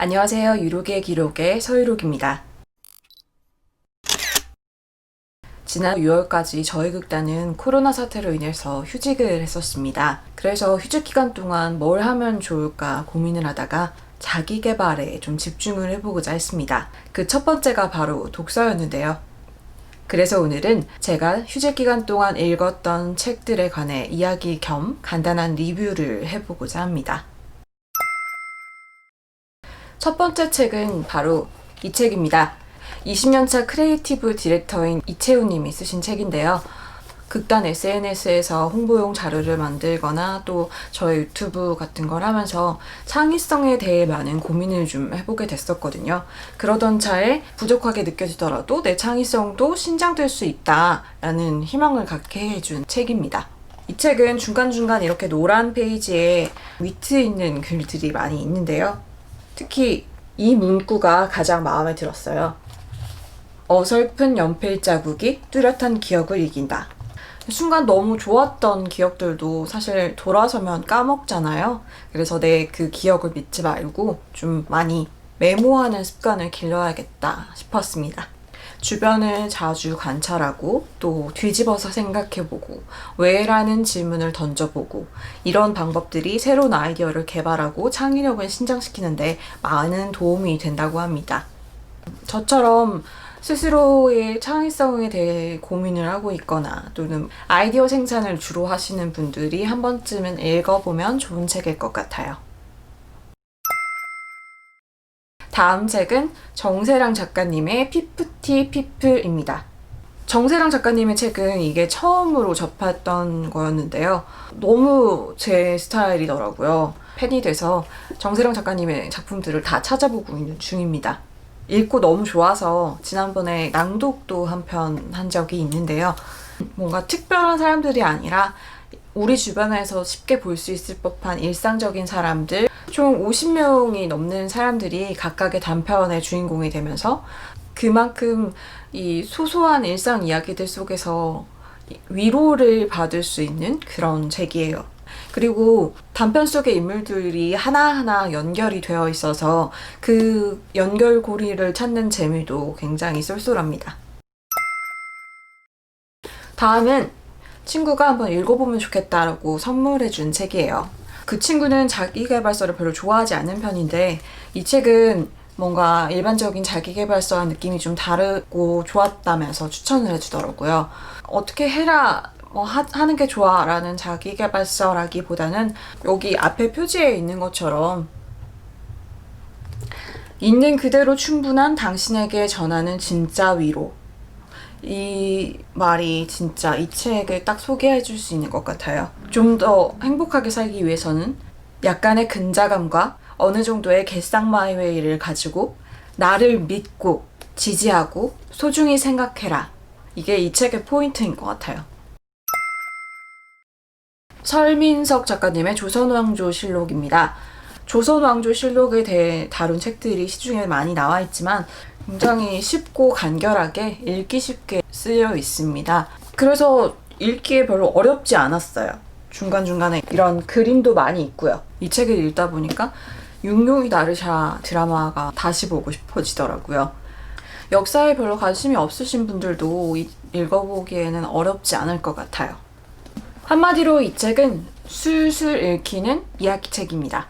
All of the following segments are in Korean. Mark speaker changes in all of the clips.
Speaker 1: 안녕하세요. 유록의 기록의 서유록입니다. 지난 6월까지 저희 극단은 코로나 사태로 인해서 휴직을 했었습니다. 그래서 휴직 기간 동안 뭘 하면 좋을까 고민을 하다가 자기 개발에 좀 집중을 해보고자 했습니다. 그 첫 번째가 바로 독서였는데요. 그래서 오늘은 제가 휴직 기간 동안 읽었던 책들에 관해 이야기 겸 간단한 리뷰를 해보고자 합니다. 첫 번째 책은 바로 이 책입니다. 20년차 크리에이티브 디렉터인 이채우님이 쓰신 책인데요. 극단 SNS에서 홍보용 자료를 만들거나 또 저의 유튜브 같은 걸 하면서 창의성에 대해 많은 고민을 좀 해보게 됐었거든요. 그러던 차에 부족하게 느껴지더라도 내 창의성도 신장될 수 있다라는 희망을 갖게 해준 책입니다. 이 책은 중간중간 이렇게 노란 페이지에 위트 있는 글들이 많이 있는데요. 특히 이 문구가 가장 마음에 들었어요. 어설픈 연필 자국이 뚜렷한 기억을 이긴다. 순간 너무 좋았던 기억들도 사실 돌아서면 까먹잖아요. 그래서 내 그 기억을 믿지 말고 좀 많이 메모하는 습관을 길러야겠다 싶었습니다. 주변을 자주 관찰하고 또 뒤집어서 생각해보고 왜라는 질문을 던져보고 이런 방법들이 새로운 아이디어를 개발하고 창의력을 신장시키는데 많은 도움이 된다고 합니다. 저처럼 스스로의 창의성에 대해 고민을 하고 있거나 또는 아이디어 생산을 주로 하시는 분들이 한 번쯤은 읽어보면 좋은 책일 것 같아요. 다음 책은 정세랑 작가님의 피프티 피플입니다. 정세랑 작가님의 책은 이게 처음으로 접했던 거였는데요. 너무 제 스타일이더라고요. 팬이 돼서 정세랑 작가님의 작품들을 다 찾아보고 있는 중입니다. 읽고 너무 좋아서 지난번에 낭독도 한 편 한 적이 있는데요. 뭔가 특별한 사람들이 아니라 우리 주변에서 쉽게 볼 수 있을 법한 일상적인 사람들, 총 50명이 넘는 사람들이 각각의 단편의 주인공이 되면서 그만큼 이 소소한 일상 이야기들 속에서 위로를 받을 수 있는 그런 책이에요. 그리고 단편 속의 인물들이 하나하나 연결이 되어 있어서 그 연결고리를 찾는 재미도 굉장히 쏠쏠합니다. 다음은 친구가 한번 읽어보면 좋겠다라고 선물해준 책이에요. 그 친구는 자기계발서를 별로 좋아하지 않는 편인데 이 책은 뭔가 일반적인 자기계발서와 느낌이 좀 다르고 좋았다면서 추천을 해주더라고요. 어떻게 해라 하는 게 좋아 라는 자기계발서라기보다는 여기 앞에 표지에 있는 것처럼 있는 그대로 충분한 당신에게 전하는 진짜 위로, 이 말이 진짜 이 책을 딱 소개해 줄 수 있는 것 같아요. 좀 더 행복하게 살기 위해서는 약간의 근자감과 어느 정도의 개쌍마이웨이를 가지고 나를 믿고 지지하고 소중히 생각해라. 이게 이 책의 포인트인 것 같아요. 설민석 작가님의 조선왕조실록입니다. 조선왕조실록에 대해 다룬 책들이 시중에 많이 나와 있지만 굉장히 쉽고 간결하게 읽기 쉽게 쓰여 있습니다. 그래서 읽기에 별로 어렵지 않았어요. 중간중간에 이런 그림도 많이 있고요. 이 책을 읽다 보니까 육룡이 나르샤 드라마가 다시 보고 싶어지더라고요. 역사에 별로 관심이 없으신 분들도 읽어보기에는 어렵지 않을 것 같아요. 한마디로 이 책은 술술 읽히는 이야기책입니다.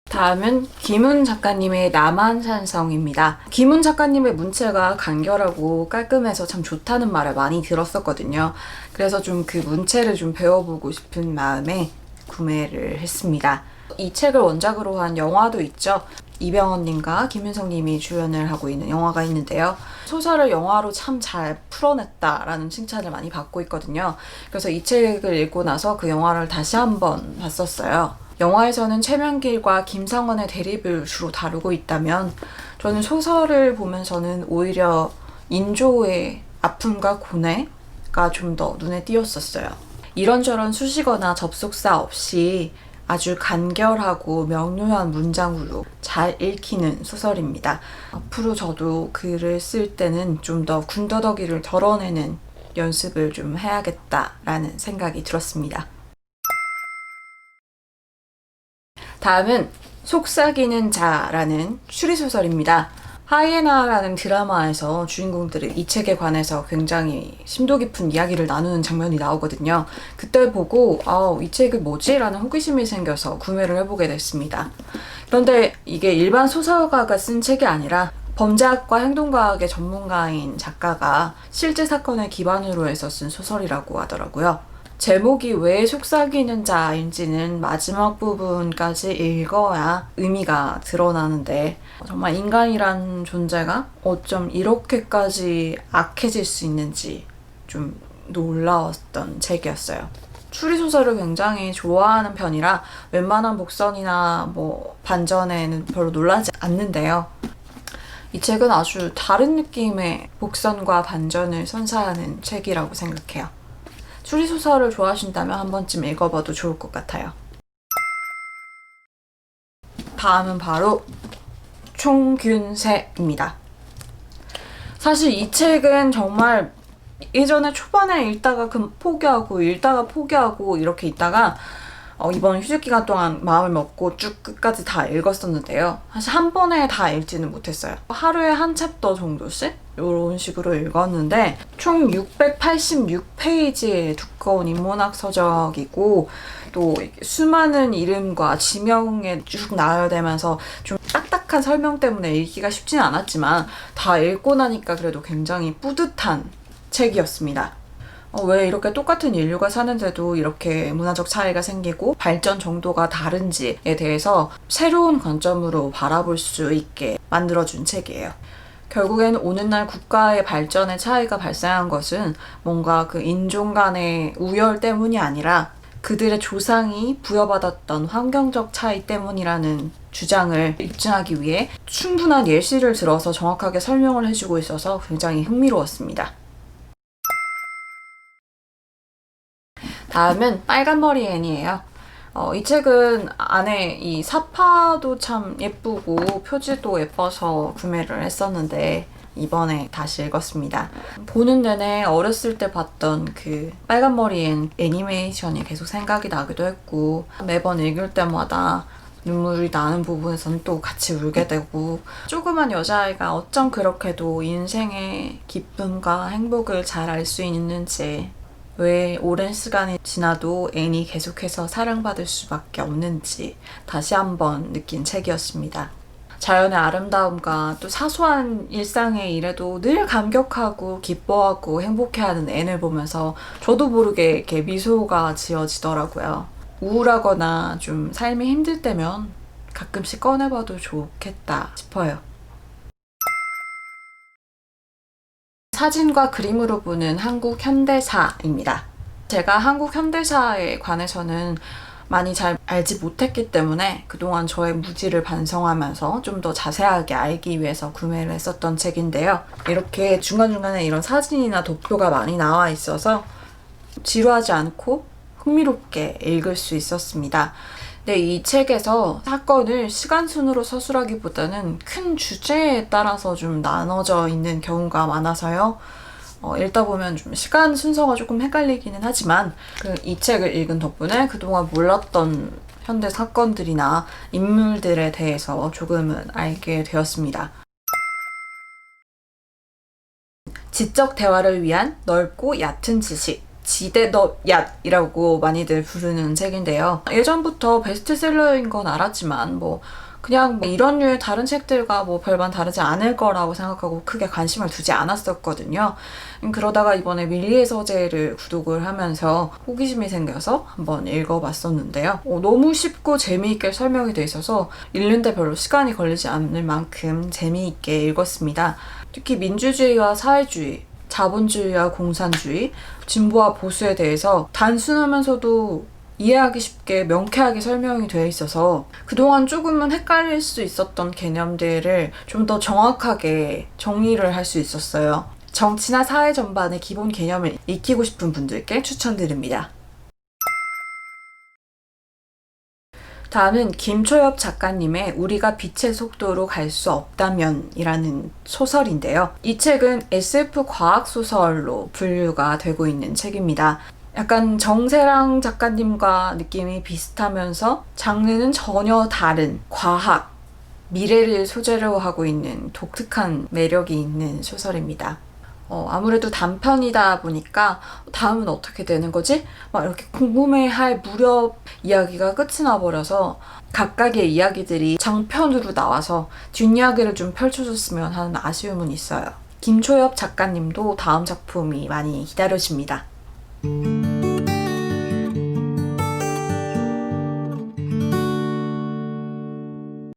Speaker 1: 다음은 김훈 작가님의 남한산성입니다. 김훈 작가님의 문체가 간결하고 깔끔해서 참 좋다는 말을 많이 들었었거든요. 그래서 좀 그 문체를 좀 배워보고 싶은 마음에 구매를 했습니다. 이 책을 원작으로 한 영화도 있죠. 이병헌님과 김윤석님이 주연을 하고 있는 영화가 있는데요. 소설을 영화로 참 잘 풀어냈다라는 칭찬을 많이 받고 있거든요. 그래서 이 책을 읽고 나서 그 영화를 다시 한번 봤었어요. 영화에서는 최명길과 김상원의 대립을 주로 다루고 있다면 저는 소설을 보면서는 오히려 인조의 아픔과 고뇌가 좀 더 눈에 띄었었어요. 이런저런 수식어나 접속사 없이 아주 간결하고 명료한 문장으로 잘 읽히는 소설입니다. 앞으로 저도 글을 쓸 때는 좀 더 군더더기를 덜어내는 연습을 좀 해야겠다라는 생각이 들었습니다. 다음은 속삭이는 자라는 추리소설입니다. 하이에나라는 드라마에서 주인공들이 이 책에 관해서 굉장히 심도 깊은 이야기를 나누는 장면이 나오거든요. 그때 보고 이 책이 뭐지? 라는 호기심이 생겨서 구매를 해보게 됐습니다. 그런데 이게 일반 소설가가 쓴 책이 아니라 범죄학과 행동과학의 전문가인 작가가 실제 사건을 기반으로 해서 쓴 소설이라고 하더라고요. 제목이 왜 속삭이는 자인지는 마지막 부분까지 읽어야 의미가 드러나는데 정말 인간이란 존재가 어쩜 이렇게까지 악해질 수 있는지 좀 놀라웠던 책이었어요. 추리소설을 굉장히 좋아하는 편이라 웬만한 복선이나 반전에는 별로 놀라지 않는데요. 이 책은 아주 다른 느낌의 복선과 반전을 선사하는 책이라고 생각해요. 추리소설을 좋아하신다면 한 번쯤 읽어봐도 좋을 것 같아요. 다음은 바로 총균세입니다. 사실 이 책은 정말 예전에 초반에 읽다가 포기하고 이렇게 있다가 이번 휴직 기간 동안 마음을 먹고 쭉 끝까지 다 읽었었는데요. 사실 한 번에 다 읽지는 못했어요. 하루에 한 챕터 정도씩 이런 식으로 읽었는데 총 686페이지의 두꺼운 인문학 서적이고 또 수많은 이름과 지명에 쭉 나열되면서 좀 딱딱한 설명 때문에 읽기가 쉽진 않았지만 다 읽고 나니까 그래도 굉장히 뿌듯한 책이었습니다. 왜 이렇게 똑같은 인류가 사는데도 이렇게 문화적 차이가 생기고 발전 정도가 다른지에 대해서 새로운 관점으로 바라볼 수 있게 만들어준 책이에요. 결국엔 오늘날 국가의 발전의 차이가 발생한 것은 뭔가 그 인종 간의 우열 때문이 아니라 그들의 조상이 부여받았던 환경적 차이 때문이라는 주장을 입증하기 위해 충분한 예시를 들어서 정확하게 설명을 해주고 있어서 굉장히 흥미로웠습니다. 다음은 빨간머리 앤이에요. 이 책은 안에 이 사파도 참 예쁘고 표지도 예뻐서 구매를 했었는데 이번에 다시 읽었습니다. 보는 내내 어렸을 때 봤던 그 빨간머리 앤 애니메이션이 계속 생각이 나기도 했고 매번 읽을 때마다 눈물이 나는 부분에서는 또 같이 울게 되고 조그만 여자아이가 어쩜 그렇게도 인생의 기쁨과 행복을 잘 알 수 있는지 왜 오랜 시간이 지나도 앤이 계속해서 사랑받을 수밖에 없는지 다시 한번 느낀 책이었습니다. 자연의 아름다움과 또 사소한 일상의 일에도 늘 감격하고 기뻐하고 행복해하는 앤을 보면서 저도 모르게 이렇게 미소가 지어지더라고요. 우울하거나 좀 삶이 힘들 때면 가끔씩 꺼내봐도 좋겠다 싶어요. 사진과 그림으로 보는 한국 현대사입니다. 제가 한국 현대사에 관해서는 많이 잘 알지 못했기 때문에 그동안 저의 무지를 반성하면서 좀 더 자세하게 알기 위해서 구매를 했었던 책인데요. 이렇게 중간중간에 이런 사진이나 도표가 많이 나와 있어서 지루하지 않고 흥미롭게 읽을 수 있었습니다. 근데 이 책에서 사건을 시간순으로 서술하기보다는 큰 주제에 따라서 좀 나눠져 있는 경우가 많아서요. 읽다 보면 좀 시간 순서가 조금 헷갈리기는 하지만 이 책을 읽은 덕분에 그동안 몰랐던 현대 사건들이나 인물들에 대해서 조금은 알게 되었습니다. 지적 대화를 위한 넓고 얕은 지식, 지대넛얏이라고 많이들 부르는 책인데요. 예전부터 베스트셀러인 건 알았지만 그냥 이런 류의 다른 책들과 별반 다르지 않을 거라고 생각하고 크게 관심을 두지 않았었거든요. 그러다가 이번에 밀리의 서재를 구독을 하면서 호기심이 생겨서 한번 읽어봤었는데요. 너무 쉽고 재미있게 설명이 돼 있어서 읽는데 별로 시간이 걸리지 않을 만큼 재미있게 읽었습니다. 특히 민주주의와 사회주의, 자본주의와 공산주의, 진보와 보수에 대해서 단순하면서도 이해하기 쉽게 명쾌하게 설명이 되어 있어서 그동안 조금은 헷갈릴 수 있었던 개념들을 좀 더 정확하게 정리를 할 수 있었어요. 정치나 사회 전반의 기본 개념을 익히고 싶은 분들께 추천드립니다. 다음은 김초엽 작가님의 우리가 빛의 속도로 갈 수 없다면 이라는 소설인데요. 이 책은 SF 과학소설로 분류가 되고 있는 책입니다. 약간 정세랑 작가님과 느낌이 비슷하면서 장르는 전혀 다른 과학, 미래를 소재로 하고 있는 독특한 매력이 있는 소설입니다. 아무래도 단편이다 보니까 다음은 어떻게 되는 거지? 막 이렇게 궁금해할 무렵 이야기가 끝이 나버려서 각각의 이야기들이 장편으로 나와서 뒷이야기를 좀 펼쳐줬으면 하는 아쉬움은 있어요. 김초엽 작가님도 다음 작품이 많이 기다려집니다.